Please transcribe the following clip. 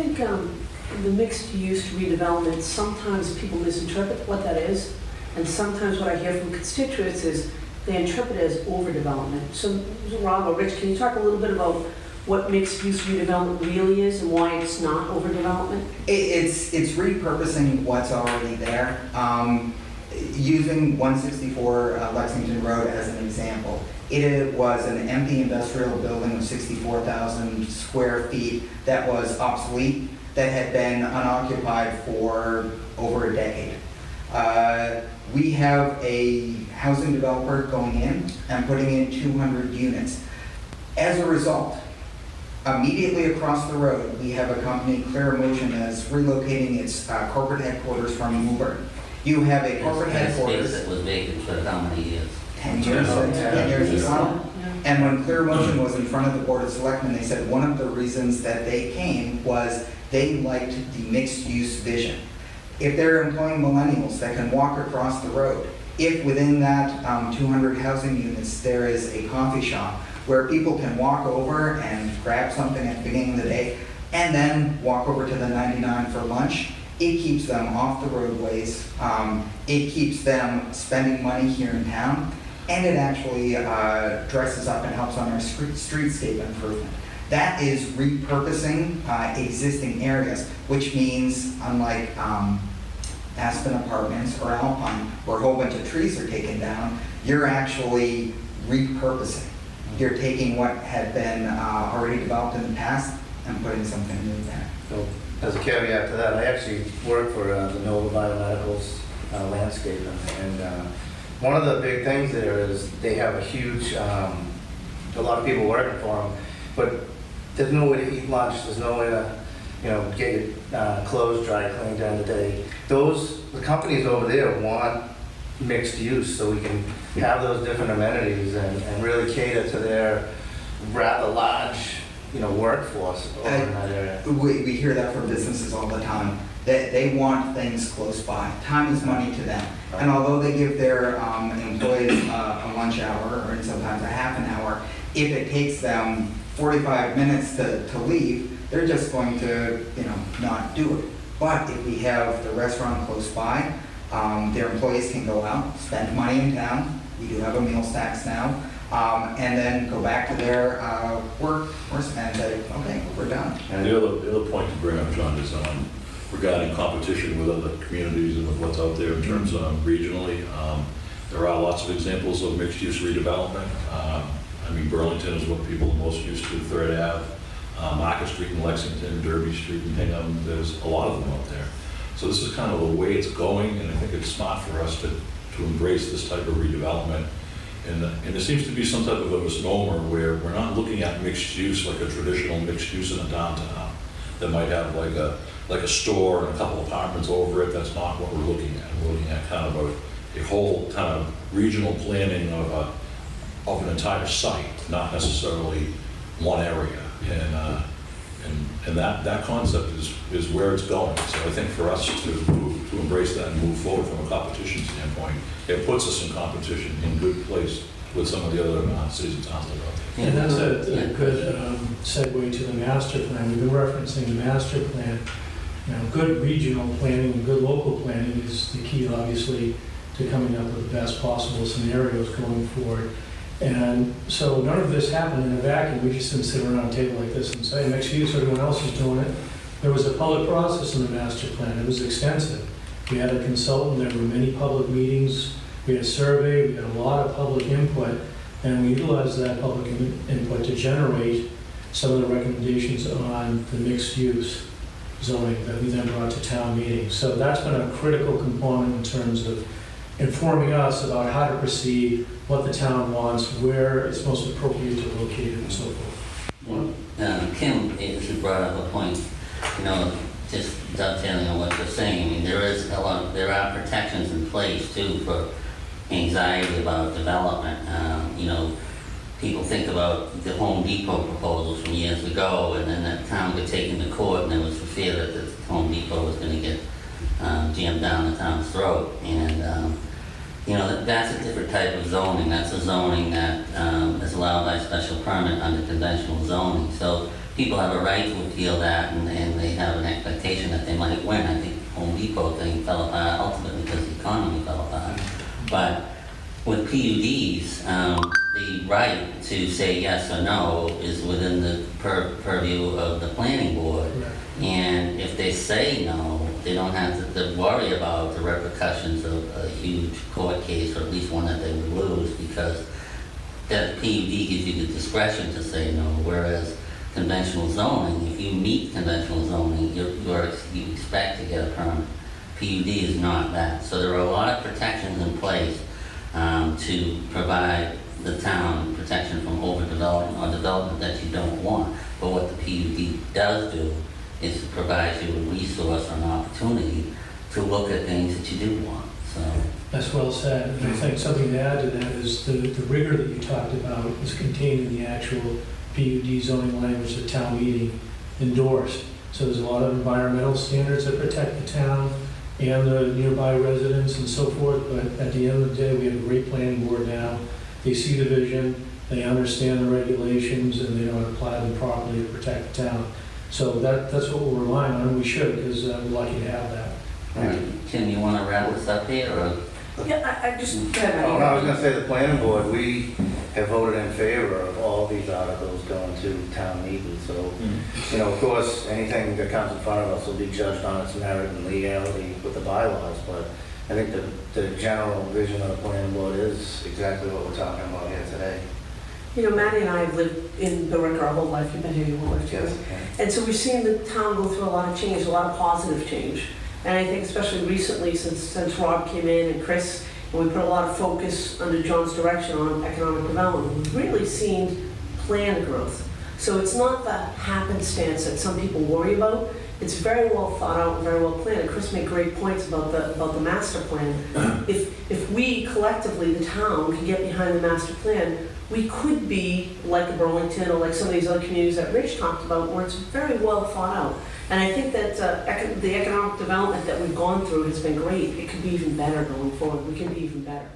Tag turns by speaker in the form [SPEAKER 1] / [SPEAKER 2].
[SPEAKER 1] think the mixed-use redevelopment, sometimes people misinterpret what that is, and sometimes what I hear from constituents is they interpret it as overdevelopment. So Rob or Rich, can you talk a little bit about what mixed-use redevelopment really is and why it's not overdevelopment?
[SPEAKER 2] It's repurposing what's already there. Using 164 Lexington Road as an example, it was an empty industrial building of 64,000 square feet that was obsolete, that had been unoccupied for over a decade. We have a housing developer going in and putting in 200 units. As a result, immediately across the road, we have a company, Clear Motion, that's relocating its corporate headquarters from Woburn. You have a corporate headquarters.
[SPEAKER 3] That was vacant for how many years?
[SPEAKER 2] 10 years. 10 years or so. And when Clear Motion was in front of the Board of Selectmen, they said one of the reasons that they came was they liked the mixed-use vision. If they're employing millennials that can walk across the road, if within that 200 housing units there is a coffee shop where people can walk over and grab something at the beginning of the day and then walk over to the 99 for lunch, it keeps them off the roadways, it keeps them spending money here in town, and it actually dresses up and helps on our streetscape improvement. That is repurposing existing areas, which means unlike Aspen Apartments or Alpine, where a whole bunch of trees are taken down, you're actually repurposing. You're taking what had been already developed in the past and putting something new there.
[SPEAKER 4] So, as a caveat to that, I actually work for the Nova Biomedical's landscape, and one of the big things there is they have a huge, a lot of people working for them, but there's no way to eat lunch, there's no way to, get your clothes dry cleaned during the day. The companies over there want mixed use, so we can have those different amenities and really cater to their rather large, workforce over in that area.
[SPEAKER 2] We hear that from businesses all the time. They want things close by. Time is money to them. And although they give their employees a lunch hour, or sometimes a half an hour, if it takes them 45 minutes to leave, they're just going to, not do it. But if we have the restaurant close by, their employees can go out, spend money in town. We do have a meal tax now. And then go back to their workforce and say, okay, we're done.
[SPEAKER 5] And the other point to bring up, John, is regarding competition with other communities and with what's out there in terms of regionally. There are lots of examples of mixed-use redevelopment. Burlington is what people are most used to, 3rd Ave, Market Street in Lexington, Derby Street in Hingham. There's a lot of them out there. So this is kind of the way it's going, and I think it's smart for us to embrace this type of redevelopment. And there seems to be some type of a misnomer where we're not looking at mixed use like a traditional mixed use in a downtown that might have like a store and a couple apartments over it. That's not what we're looking at. We're looking at kind of a whole kind of regional planning of an entire site, not necessarily one area. And that concept is where it's going. So I think for us to embrace that and move forward from a competition standpoint, it puts us in competition in good place with some of the other cities and towns that are out there.
[SPEAKER 6] And that's a good segue to the master plan. We've been referencing the master plan. Good regional planning and good local planning is the key, obviously, to coming up with the best possible scenarios going forward. And so none of this happened in a vacuum. We just didn't sit around a table like this and say, mixed use, everyone else is doing it. There was a public process in the master plan. It was extensive. We had a consultant, there were many public meetings, we had a survey, we had a lot of public input, and we utilized that public input to generate some of the recommendations on the mixed use zoning that we then brought to town meeting. So that's been a critical component in terms of informing us about how to proceed, what the town wants, where it's most appropriate to locate it, and so forth.
[SPEAKER 3] Kim, as you brought up a point, just dovetailing on what you're saying. There are protections in place too for anxiety about development. People think about the Home Depot proposals from years ago, and then that town got taken to court, and there was the fear that the Home Depot was going to get jammed down the town's throat. And that's a different type of zoning. That's a zoning that is allowed by special permit under conventional zoning. So people have a right to appeal that, and they have Depot thing fell apart ultimately because the economy fell apart. But with PUDs, the right to say yes or no is within the purview of the planning board. And if they say no, they don't have to worry about the repercussions of a huge court case, or at least one that they would lose, because that PUD gives you the discretion to say no, whereas conventional zoning, if you meet conventional zoning, you expect to get a permit. PUD is not that. So there are a lot of protections in place to provide the town protection from overdevelopment or development that you don't want. But what the PUD does do is it provides you a resource or an opportunity to look at things that you do want. So
[SPEAKER 6] That's well said. And I think something to add to that is the rigor that you talked about is contained in the actual PUD zoning language that town meeting endorsed. So there's a lot of environmental standards that protect the town and the nearby residents and so forth, but at the end of the day, we have a great planning board now. They see the vision, they understand the regulations, and they know how to apply them properly to protect the town. So that's what we're relying on, and we should, because we're lucky to have that.
[SPEAKER 3] Tim, you want to wrap this up here, or?
[SPEAKER 1] Yeah, I just,
[SPEAKER 4] Oh, no, I was gonna say, the planning board, we have voted in favor of all these articles going to town meeting, so, you know, of course, anything that comes in front of us will be judged on its merit and legality with the bylaws, but I think the general vision of the planning board is exactly what we're talking about here today.
[SPEAKER 1] you know, Maddie and I have lived in Billerica our whole life. You've been here your whole life too. And so we've seen the town go through a lot of change, a lot of positive change. And I think especially recently, since Rob came in and Chris, and we put a lot of focus under John's direction on economic development, we've really seen planned growth. So it's not the happenstance that some people worry about. It's very well thought out and very well planned. And Chris made great points about the master plan. If we collectively, the town, can get behind the master plan, we could be like a Burlington or like some of these other communities that Rich talked about, where it's very well thought out. And I think that the economic development that we've gone through has been great. It could be even better going forward. We can be even better.